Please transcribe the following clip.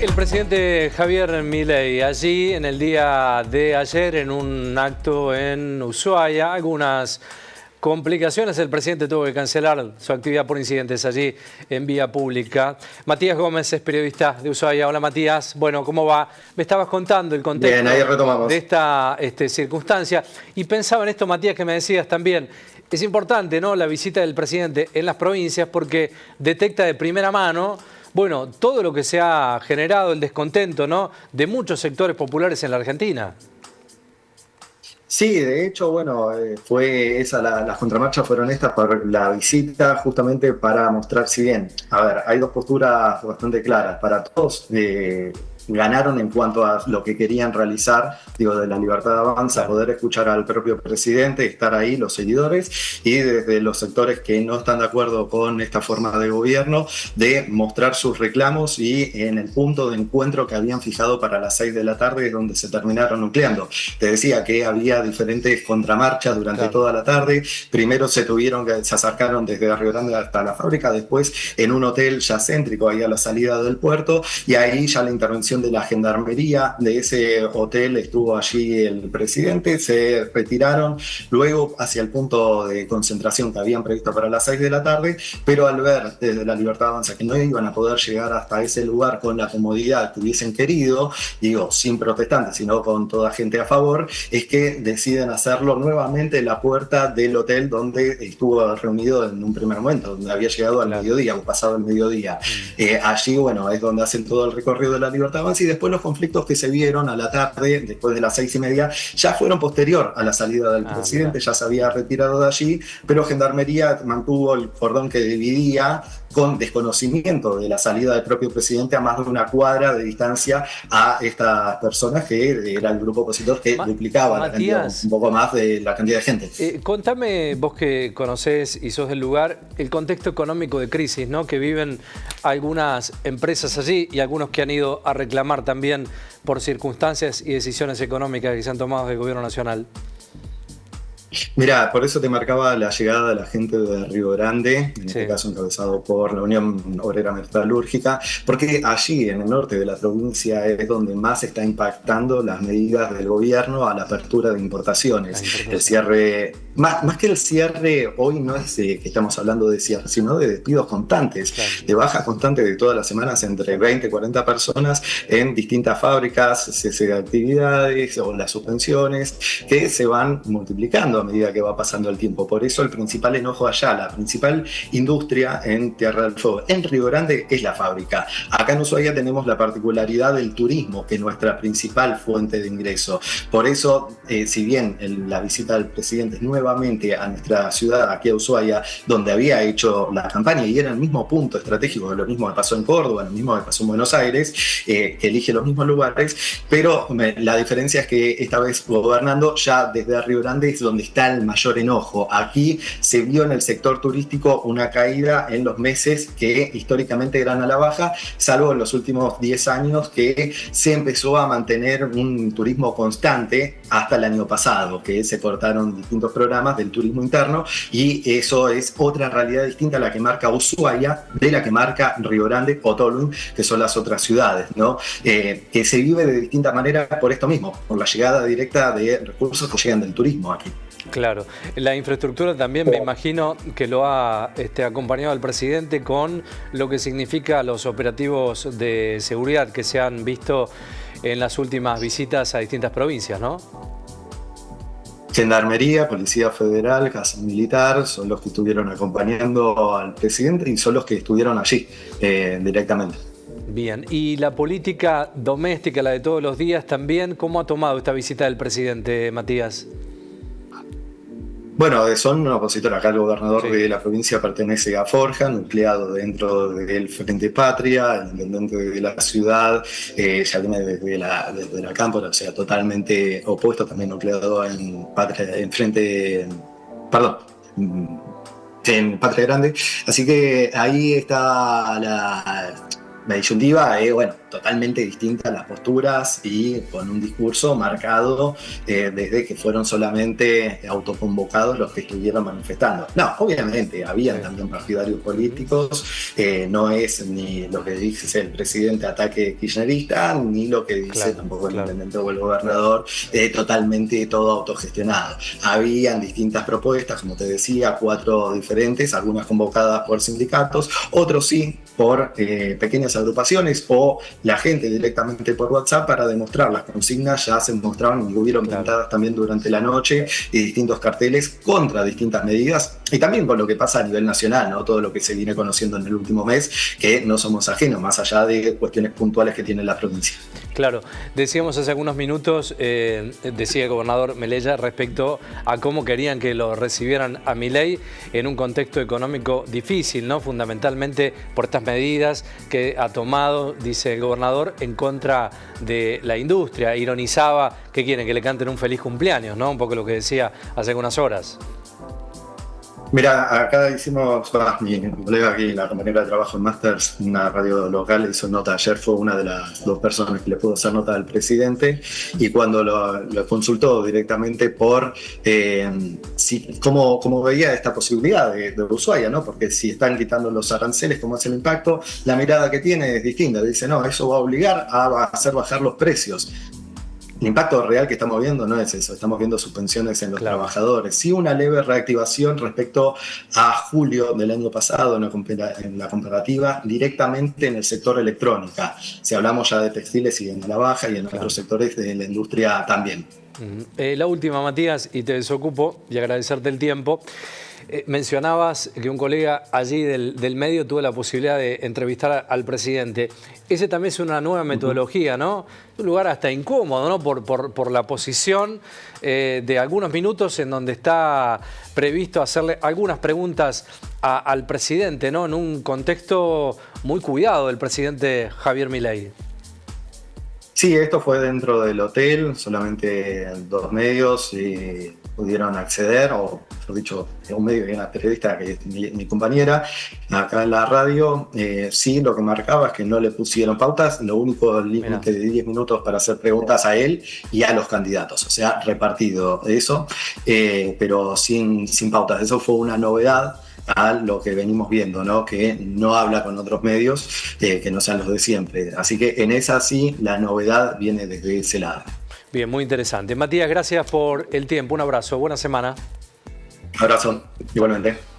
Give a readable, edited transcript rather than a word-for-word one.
El presidente Javier Milei, allí en el día de ayer, en un acto en Ushuaia, algunas complicaciones. El presidente tuvo que cancelar su actividad por incidentes allí en vía pública. Matías Gómez es periodista de Ushuaia. Hola Matías, bueno, ¿cómo va? Me estabas contando el contexto. Bien, ahí retomamos. De esta circunstancia y pensaba en esto, Matías, que me decías también. Es importante, ¿no?, la visita del presidente en las provincias porque detecta de primera mano, bueno, todo lo que se ha generado, el descontento, ¿no?, de muchos sectores populares en la Argentina. Sí, de hecho, bueno, fue esa, las contramarchas fueron estas por la visita justamente para mostrar, si bien, a ver, hay dos posturas bastante claras, para todos ganaron en cuanto a lo que querían realizar, digo, de la libertad de avanza, Claro. poder escuchar al propio presidente, estar ahí, los seguidores, y desde los sectores que no están de acuerdo con esta forma de gobierno, de mostrar sus reclamos y en el punto de encuentro que habían fijado para las 6 de la tarde, donde se terminaron nucleando. Te decía que había diferentes contramarchas durante toda la tarde. Primero se acercaron desde Río Grande hasta la fábrica, después en un hotel ya céntrico, ahí a la salida del puerto, y ahí ya la intervención de la gendarmería de ese hotel, estuvo allí el presidente, se retiraron luego hacia el punto de concentración que habían previsto para las 6 de la tarde, pero al ver desde la Libertad Avanza que no iban a poder llegar hasta ese lugar con la comodidad que hubiesen querido, digo, sin protestantes, sino con toda gente a favor, es que deciden hacerlo nuevamente en la puerta del hotel donde estuvo reunido en un primer momento, donde había llegado al mediodía o pasado el mediodía. Allí, bueno, es donde hacen todo el recorrido de la Libertad Avanza y después los conflictos que se vieron a la tarde, después de las 6:30, ya fueron posterior a la salida del presidente, ya se había retirado de allí, pero Gendarmería mantuvo el cordón que dividía con desconocimiento de la salida del propio presidente a más de una cuadra de distancia a estas personas que era el grupo opositor que duplicaba la cantidad, un poco más de la cantidad de gente. Contame, vos que conocés y sos del lugar, el contexto económico de crisis, ¿no?, que viven algunas empresas allí y algunos que han ido a reclamar también por circunstancias y decisiones económicas que se han tomado del gobierno nacional. Mirá, por eso te marcaba la llegada de la gente de Río Grande, en este caso encabezado por la Unión Obrera Metalúrgica, porque allí en el norte de la provincia es donde más está impactando las medidas del gobierno a la apertura de importaciones. El cierre, más que el cierre, hoy no es que estamos hablando de cierre, sino de despidos constantes, de bajas constantes de todas las semanas entre 20 y 40 personas en distintas fábricas, cese de actividades o las suspensiones que se van multiplicando a medida que va pasando el tiempo. Por eso el principal enojo allá, la principal industria en Tierra del Fuego, en Río Grande, es la fábrica. Acá en Ushuaia tenemos la particularidad del turismo, que es nuestra principal fuente de ingreso. Por eso, si bien la visita del presidente es nuevamente a nuestra ciudad, aquí a Ushuaia, donde había hecho la campaña y era el mismo punto estratégico, lo mismo que pasó en Córdoba, lo mismo que pasó en Buenos Aires, que elige los mismos lugares, pero la diferencia es que esta vez gobernando ya desde Río Grande es donde está el mayor enojo. Aquí se vio en el sector turístico una caída en los meses que históricamente eran a la baja, salvo en los últimos 10 años que se empezó a mantener un turismo constante hasta el año pasado, que se cortaron distintos programas del turismo interno y eso es otra realidad distinta a la que marca Ushuaia, de la que marca Río Grande o Tolwyn, que son las otras ciudades, ¿no? Que se vive de distinta manera por esto mismo, por la llegada directa de recursos que llegan del turismo aquí. Claro, la infraestructura también me imagino que lo ha acompañado al presidente con lo que significa los operativos de seguridad que se han visto en las últimas visitas a distintas provincias, ¿no? Gendarmería, Policía Federal, Casa Militar, son los que estuvieron acompañando al presidente y son los que estuvieron allí directamente. Bien, y la política doméstica, la de todos los días también, ¿cómo ha tomado esta visita del presidente, Matías? Bueno, son un opositor. Acá el gobernador de la provincia pertenece a Forja, nucleado dentro del Frente Patria, el intendente de la ciudad ya viene desde la Cámpora, o sea, totalmente opuesto, también nucleado en Patria, en Frente, perdón, en Patria Grande. Así que ahí está disyuntiva es, bueno, totalmente distinta a las posturas y con un discurso marcado desde que fueron solamente autoconvocados los que estuvieron manifestando. No, obviamente, habían también partidarios políticos, no es ni lo que dice el presidente ataque kirchnerista, ni lo que dice tampoco el intendente o el gobernador, totalmente todo autogestionado. Habían distintas propuestas, como te decía, 4 diferentes, algunas convocadas por sindicatos, otros sí por pequeñas agrupaciones o la gente directamente por WhatsApp para demostrar las consignas. Ya se mostraban y hubieron pintadas también durante la noche y distintos carteles contra distintas medidas y también con lo que pasa a nivel nacional, ¿no? Todo lo que se viene conociendo en el último mes, que no somos ajenos, más allá de cuestiones puntuales que tiene la provincia. Claro, decíamos hace algunos minutos, decía el gobernador Melella respecto a cómo querían que lo recibieran a Milei en un contexto económico difícil, ¿no? Fundamentalmente por estas medidas que ha tomado, dice el gobernador, en contra de la industria. Ironizaba que quieren que le canten un feliz cumpleaños, ¿no? Un poco lo que decía hace algunas horas. Mira, acá hicimos, mi colega aquí, la compañera de trabajo en Masters, una radio local, hizo nota. Ayer fue una de las 2 personas que le pudo hacer nota al presidente y cuando lo consultó directamente por cómo veía esta posibilidad de Ushuaia, ¿no? Porque si están quitando los aranceles, ¿cómo es el impacto? La mirada que tiene es distinta. Dice, no, eso va a obligar a hacer bajar los precios. El impacto real que estamos viendo no es eso, estamos viendo suspensiones en los trabajadores. Sí, una leve reactivación respecto a julio del año pasado en la comparativa directamente en el sector electrónica. Si hablamos ya de textiles y en la baja y en otros sectores de la industria también. La última, Matías, y te desocupo y agradecerte el tiempo. Mencionabas que un colega allí del medio tuvo la posibilidad de entrevistar al presidente. Ese también es una nueva metodología, ¿no? Un lugar hasta incómodo, ¿no? Por la posición de algunos minutos en donde está previsto hacerle algunas preguntas al presidente, ¿no? En un contexto muy cuidado del presidente Javier Milei. Sí, esto fue dentro del hotel, solamente 2 medios pudieron acceder, o mejor dicho, un medio y una periodista que es mi compañera, acá en la radio. Sí, lo que marcaba es que no le pusieron pautas, lo único límite de 10 minutos para hacer preguntas a él y a los candidatos, o sea, repartido eso, pero sin pautas. Eso fue una novedad a lo que venimos viendo, ¿no? Que no habla con otros medios que no sean los de siempre. Así que en esa sí, la novedad viene desde ese lado. Bien, muy interesante. Matías, gracias por el tiempo. Un abrazo. Buena semana. Un abrazo, igualmente.